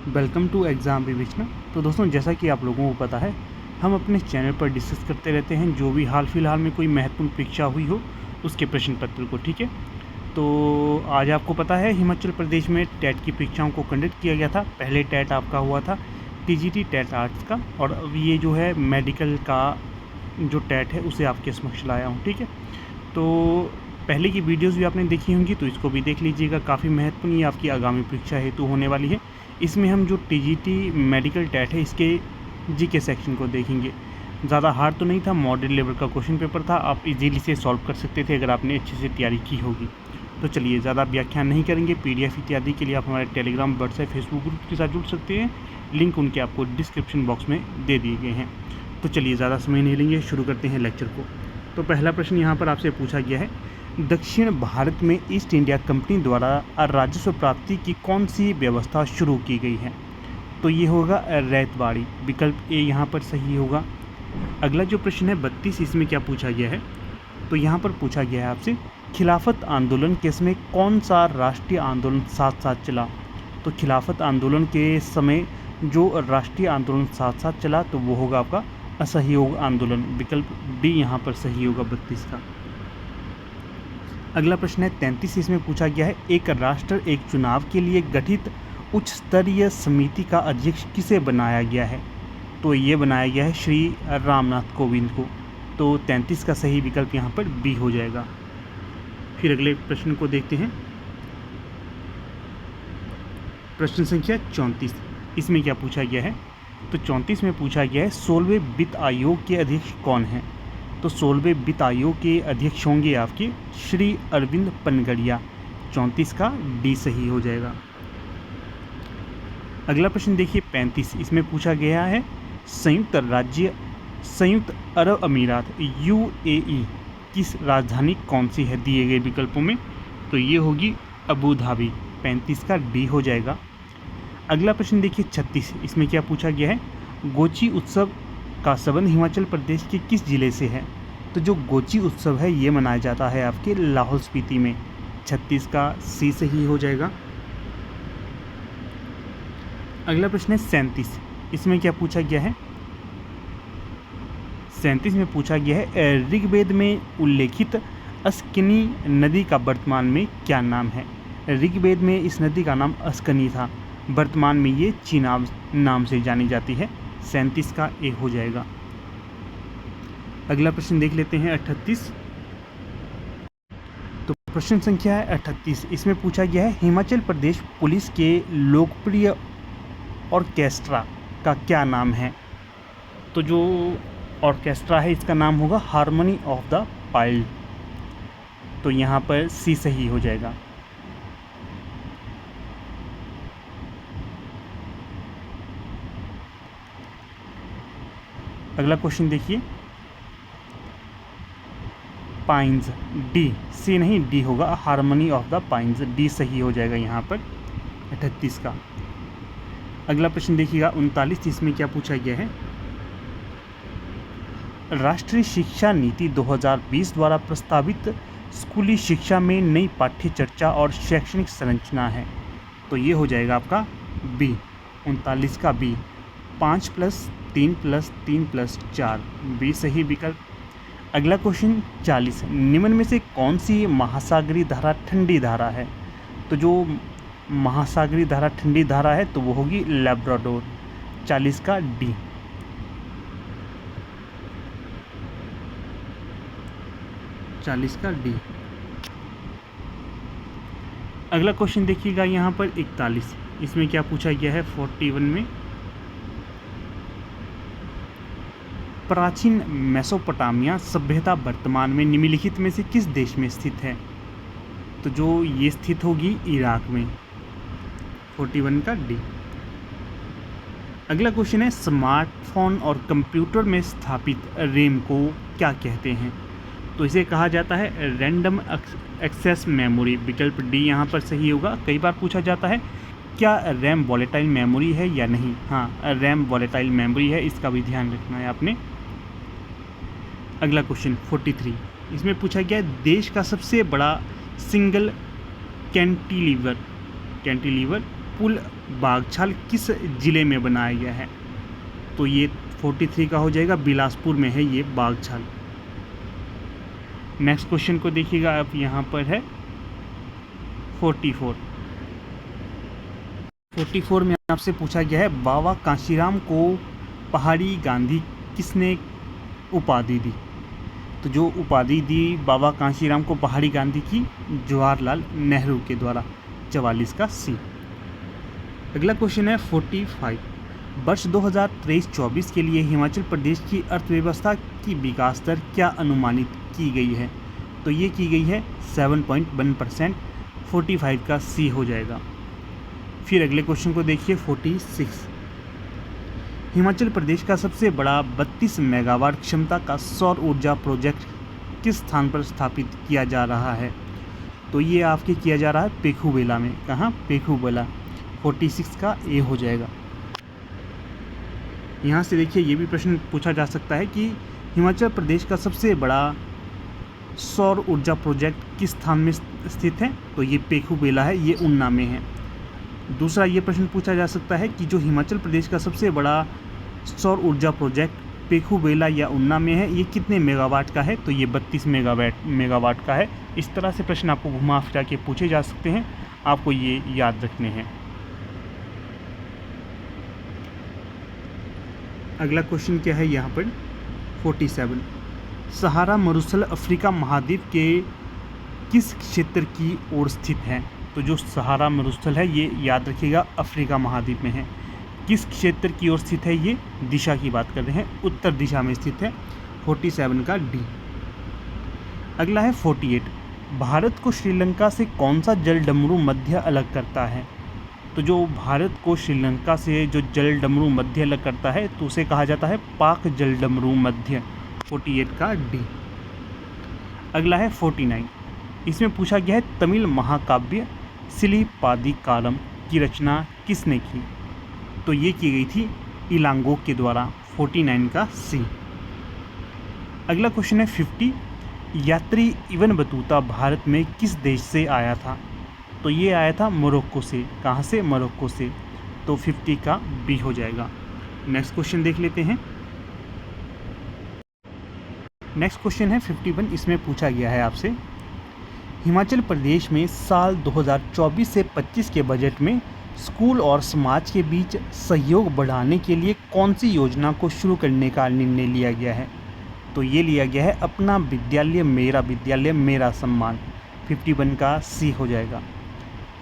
Welcome to exam revision. तो दोस्तों, जैसा कि आप लोगों को पता है, हम अपने चैनल पर डिस्कस करते रहते हैं जो भी हाल फिलहाल में कोई महत्वपूर्ण परीक्षा हुई हो उसके प्रश्न पत्र को। ठीक है, तो आज आपको पता है हिमाचल प्रदेश में टेट की परीक्षाओं को कंडक्ट किया गया था। पहले टेट आपका हुआ था टीजीटी टेट आर्ट्स का, और अब ये जो है मेडिकल का जो टेट है उसे आपके समक्ष लाया हूँ। ठीक है, तो पहले की वीडियोस भी आपने देखी होंगी, तो इसको भी देख लीजिएगा। काफ़ी महत्वपूर्ण ये आपकी आगामी परीक्षा हेतु होने वाली है। इसमें हम जो टीजीटी मेडिकल टेट है इसके जीके सेक्शन को देखेंगे। ज़्यादा हार्ड तो नहीं था, मॉडल लेवल का क्वेश्चन पेपर था, आप इजीली से सॉल्व कर सकते थे अगर आपने अच्छे से तैयारी की होगी। तो चलिए, ज़्यादा व्याख्यान नहीं करेंगे। पीडीएफ इत्यादि के लिए आप हमारे टेलीग्राम, व्हाट्सएप, फेसबुक ग्रुप के साथ जुड़ सकते हैं। लिंक उनके आपको डिस्क्रिप्शन बॉक्स में दे दिए गए हैं। तो चलिए, ज़्यादा समय नहीं लेंगे, शुरू करते हैं लेक्चर को। तो पहला प्रश्न यहाँ पर आपसे पूछा गया है, दक्षिण भारत में ईस्ट इंडिया कंपनी द्वारा राजस्व प्राप्ति की कौन सी व्यवस्था शुरू की गई है? तो ये होगा रैयतवाड़ी, विकल्प ए यहाँ पर सही होगा। अगला जो प्रश्न है 32, इसमें क्या पूछा गया है? तो यहाँ पर पूछा गया है आपसे, खिलाफत आंदोलन के समय कौन सा राष्ट्रीय आंदोलन साथ साथ चला? तो खिलाफत आंदोलन के समय जो राष्ट्रीय आंदोलन साथ साथ चला तो वो होगा आपका असहयोग आंदोलन, विकल्प डी यहाँ पर सही होगा 32 का। अगला प्रश्न है 33, इसमें पूछा गया है, एक राष्ट्र एक चुनाव के लिए गठित उच्च स्तरीय समिति का अध्यक्ष किसे बनाया गया है? तो ये बनाया गया है श्री रामनाथ कोविंद को। तो 33 का सही विकल्प यहाँ पर बी हो जाएगा। फिर अगले प्रश्न को देखते हैं, प्रश्न संख्या 34, इसमें क्या पूछा गया है? तो 34 में पूछा गया है, 16वें वित्त आयोग के अध्यक्ष कौन हैं? तो 16वें वित्त आयोग के अध्यक्ष होंगे आपके श्री अरविंद पनगड़िया। 34 का डी सही हो जाएगा। अगला प्रश्न देखिए 35, इसमें पूछा गया है, संयुक्त अरब अमीरात यूएई किस राजधानी कौन सी है दिए गए विकल्पों में? तो ये होगी अबू धाबी। 35 का डी हो जाएगा। अगला प्रश्न देखिए 36, इसमें क्या पूछा गया है, गोची उत्सव का संबंध हिमाचल प्रदेश के किस जिले से है? तो जो गोची उत्सव है ये मनाया जाता है आपके लाहौल स्पीति में। 36 का सी सही हो जाएगा। अगला प्रश्न है 37, इसमें क्या पूछा गया है? 37 में पूछा गया है, ऋग्वेद में उल्लेखित अस्कनी नदी का वर्तमान में क्या नाम है? ऋग्वेद में इस नदी का नाम अस्कनी था, वर्तमान में ये चीनाब नाम से जानी जाती है। 37 का ए हो जाएगा। अगला प्रश्न देख लेते हैं 38। तो प्रश्न संख्या है 38, इसमें पूछा गया है, हिमाचल प्रदेश पुलिस के लोकप्रिय ऑर्केस्ट्रा का क्या नाम है? तो जो ऑर्केस्ट्रा है इसका नाम होगा हारमोनी ऑफ द पाइल। तो यहाँ पर सी सही हो जाएगा। अगला क्वेश्चन देखिए, पाइन्स, डी, सी नहीं डी होगा, harmony of the pines, D सही हो जाएगा यहाँ पर 38 का। अगला प्रश्न देखिएगा 39, इसमें क्या पूछा गया है, राष्ट्रीय शिक्षा नीति 2020 द्वारा प्रस्तावित स्कूली शिक्षा में नई पाठ्य चर्चा और शैक्षणिक संरचना है। तो ये हो जाएगा आपका बी, 39 का बी, 5+3+3+4, बी सही विकल्प। अगला क्वेश्चन 40, निम्न में से कौन सी महासागरीय धारा ठंडी धारा है? तो जो महासागरीय धारा ठंडी धारा है तो वो होगी लैब्राडोर। 40 का डी। अगला क्वेश्चन देखिएगा यहाँ पर 41, इसमें क्या पूछा गया है 41 में, प्राचीन मेसोपोटामिया सभ्यता वर्तमान में निम्नलिखित में से किस देश में स्थित है? तो जो ये स्थित होगी इराक में। 41 का डी। अगला क्वेश्चन है, स्मार्टफोन और कंप्यूटर में स्थापित रैम को क्या कहते हैं? तो इसे कहा जाता है रैंडम एक्सेस मेमोरी, विकल्प डी यहाँ पर सही होगा। कई बार पूछा जाता है, क्या रैम वॉलेटाइल मेमोरी है या नहीं? हाँ, रैम वॉलेटाइल मेमोरी है, इसका भी ध्यान रखना है आपने। अगला क्वेश्चन 43, इसमें पूछा गया है, देश का सबसे बड़ा सिंगल कैंटिलीवर पुल बागछाल किस ज़िले में बनाया गया है? तो ये 43 का हो जाएगा, बिलासपुर में है ये बागछाल। नेक्स्ट क्वेश्चन को देखिएगा आप, यहाँ पर है 44 में आपसे पूछा गया है बाबा कांशीराम को पहाड़ी गांधी किसने उपाधि दी? तो जो उपाधि दी बाबा कांशीराम को पहाड़ी गांधी की, जवाहरलाल नेहरू के द्वारा, 44 का सी। अगला क्वेश्चन है 45, वर्ष 2023-24 के लिए हिमाचल प्रदेश की अर्थव्यवस्था की विकास दर क्या अनुमानित की गई है? तो ये की गई है 7.1%, 45 का सी हो जाएगा। फिर अगले क्वेश्चन को देखिए 46, हिमाचल प्रदेश का सबसे बड़ा 32 मेगावाट क्षमता का सौर ऊर्जा प्रोजेक्ट किस स्थान पर स्थापित किया जा रहा है? तो ये आपके किया जा रहा है पेखूबेला में। कहाँ? पेखूबेला। 46 का ए हो जाएगा। यहाँ से देखिए ये भी प्रश्न पूछा जा सकता है कि हिमाचल प्रदेश का सबसे बड़ा सौर ऊर्जा प्रोजेक्ट किस स्थान में स्थित है? तो ये पेखूबेला है, ये ऊना में है। दूसरा ये प्रश्न पूछा जा सकता है कि जो हिमाचल प्रदेश का सबसे बड़ा सौर ऊर्जा प्रोजेक्ट पेखूबेला या ऊना में है, ये कितने मेगावाट का है? तो ये 32 मेगावाट का है। इस तरह से प्रश्न आपको घुमा फिरा के पूछे जा सकते हैं, आपको ये याद रखने हैं। अगला क्वेश्चन क्या है यहाँ पर 47, सहारा मरुस्थल अफ्रीका महाद्वीप के किस क्षेत्र की ओर स्थित है? तो जो सहारा मरुस्थल है ये याद रखिएगा अफ्रीका महाद्वीप में है। किस क्षेत्र की ओर स्थित है? ये दिशा की बात कर रहे हैं, उत्तर दिशा में स्थित है। 47 का डी। अगला है 48, भारत को श्रीलंका से कौन सा जलडमरू मध्य अलग करता है? तो जो भारत को श्रीलंका से जो जलडमरू मध्य अलग करता है तो उसे कहा जाता है पाक जलडमरू मध्य। 48 का डी। अगला है 49, इसमें पूछा गया है तमिल महाकाव्य सिलिपादिकारम की रचना किसने की? तो ये की गई थी इलांगो के द्वारा। 49 का सी। अगला क्वेश्चन है 50, यात्री इब्न बतूता भारत में किस देश से आया था? तो ये आया था मोरक्को से। कहाँ से? मोरक्को से। तो 50 का बी हो जाएगा। नेक्स्ट क्वेश्चन देख लेते हैं। नेक्स्ट क्वेश्चन है 51, इसमें पूछा गया है आपसे हिमाचल प्रदेश में साल 2024 से 25 के बजट में स्कूल और समाज के बीच सहयोग बढ़ाने के लिए कौन सी योजना को शुरू करने का निर्णय लिया गया है? तो ये लिया गया है अपना विद्यालय मेरा सम्मान। 51 का सी हो जाएगा।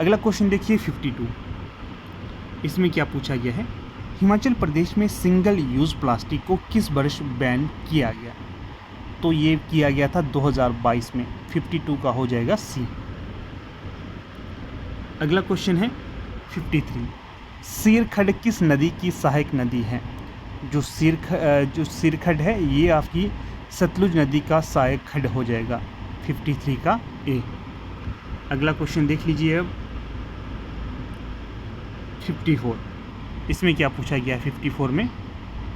अगला क्वेश्चन देखिए 52, इसमें क्या पूछा गया है हिमाचल प्रदेश में सिंगल यूज़ प्लास्टिक को किस वर्ष बैन किया गया? तो ये किया गया था 2022 में। 52 का हो जाएगा सी। अगला क्वेश्चन है 53, सिरखड़ किस नदी की सहायक नदी है? जो सिरखड़ है ये आपकी सतलुज नदी का सहायक खड्ड हो जाएगा। 53 का ए। अगला क्वेश्चन देख लीजिए अब 54, इसमें क्या पूछा गया है? 54 में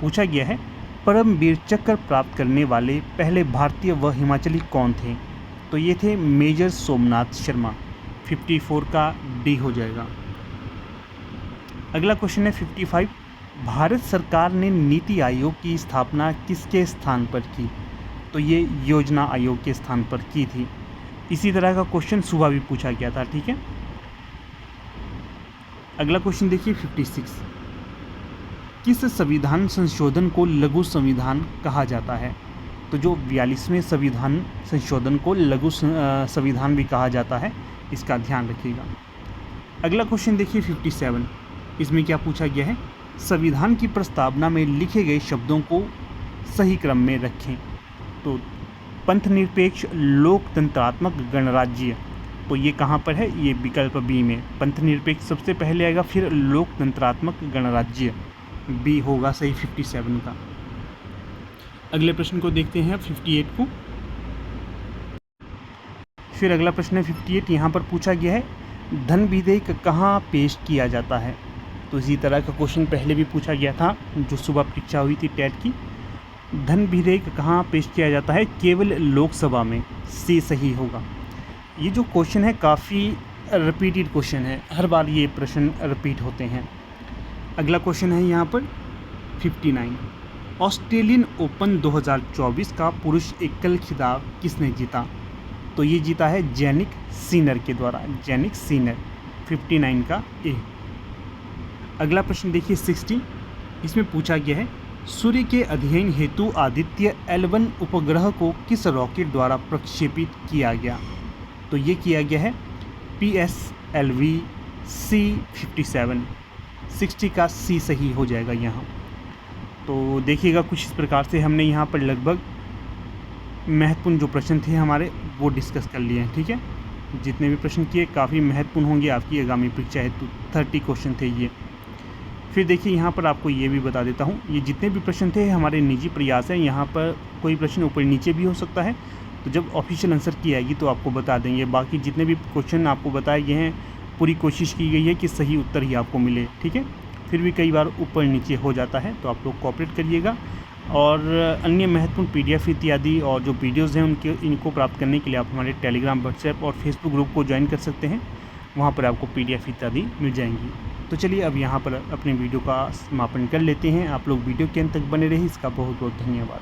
पूछा गया है परमवीर चक्र प्राप्त करने वाले पहले भारतीय व हिमाचली कौन थे? तो ये थे मेजर सोमनाथ शर्मा। 54 का डी हो जाएगा। अगला क्वेश्चन है 55, भारत सरकार ने नीति आयोग की स्थापना किसके स्थान पर की? तो ये योजना आयोग के स्थान पर की थी। इसी तरह का क्वेश्चन सुबह भी पूछा गया था, ठीक है। अगला क्वेश्चन देखिए 56, किस संविधान संशोधन को लघु संविधान कहा जाता है? तो जो 42वें संविधान संशोधन को लघु संविधान भी कहा जाता है, इसका ध्यान रखिएगा। अगला क्वेश्चन देखिए 57, इसमें क्या पूछा गया है संविधान की प्रस्तावना में लिखे गए शब्दों को सही क्रम में रखें। तो पंथनिरपेक्ष लोकतंत्रात्मक गणराज्य, तो ये कहाँ पर है? ये विकल्प बी में। पंथनिरपेक्ष सबसे पहले आएगा, फिर लोकतंत्रात्मक गणराज्य, बी होगा सही 57 का। अगले प्रश्न को देखते हैं 58 को। फिर अगला प्रश्न है 58, यहाँ पर पूछा गया है धन विधेयक कहाँ पेश किया जाता है? तो इसी तरह का क्वेश्चन पहले भी पूछा गया था जो सुबह परीक्षा हुई थी टेट की। धन विधेयक कहाँ पेश किया जाता है? केवल लोकसभा में। सी सही होगा। ये जो क्वेश्चन है काफ़ी रिपीटेड क्वेश्चन है, हर बार ये प्रश्न रिपीट होते हैं। अगला क्वेश्चन है यहाँ पर 59, ऑस्ट्रेलियन ओपन 2024 का पुरुष एकल खिताब किसने जीता? तो ये जीता है जैनिक सिनर के द्वारा, जैनिक सिनर। 59 का ए। अगला प्रश्न देखिए 60, इसमें पूछा गया है सूर्य के अध्ययन हेतु आदित्य L1 उपग्रह को किस रॉकेट द्वारा प्रक्षेपित किया गया? तो ये किया गया है PSLV C57। 60 का सी सही हो जाएगा यहाँ। तो देखिएगा कुछ इस प्रकार से हमने यहाँ पर लगभग महत्वपूर्ण जो प्रश्न थे हमारे वो डिस्कस कर लिए हैं। ठीक है, जितने भी प्रश्न किए काफ़ी महत्वपूर्ण होंगे आपकी आगामी परीक्षा हेतु। 30 क्वेश्चन थे ये। फिर देखिए यहाँ पर आपको ये भी बता देता हूँ, ये जितने भी प्रश्न थे हमारे निजी प्रयास हैं। यहाँ पर कोई प्रश्न ऊपर नीचे भी हो सकता है, तो जब ऑफिशियल आंसर की आएगी तो आपको बता देंगे। बाकी जितने भी क्वेश्चन आपको बताए गए हैं पूरी कोशिश की गई है कि सही उत्तर ही आपको मिले। ठीक है, फिर भी कई बार ऊपर नीचे हो जाता है, तो आप लोग कोऑपरेट करिएगा। और अन्य महत्वपूर्ण PDF इत्यादि और जो वीडियोज़ हैं इनको प्राप्त करने के लिए आप हमारे टेलीग्राम, व्हाट्सएप और फेसबुक ग्रुप को ज्वाइन कर सकते हैं। वहाँ पर आपको PDF इत्यादि मिल जाएंगी। तो चलिए अब यहाँ पर अपने वीडियो का समापन कर लेते हैं। आप लोग वीडियो के अंत तक बने रहिए, इसका बहुत बहुत धन्यवाद।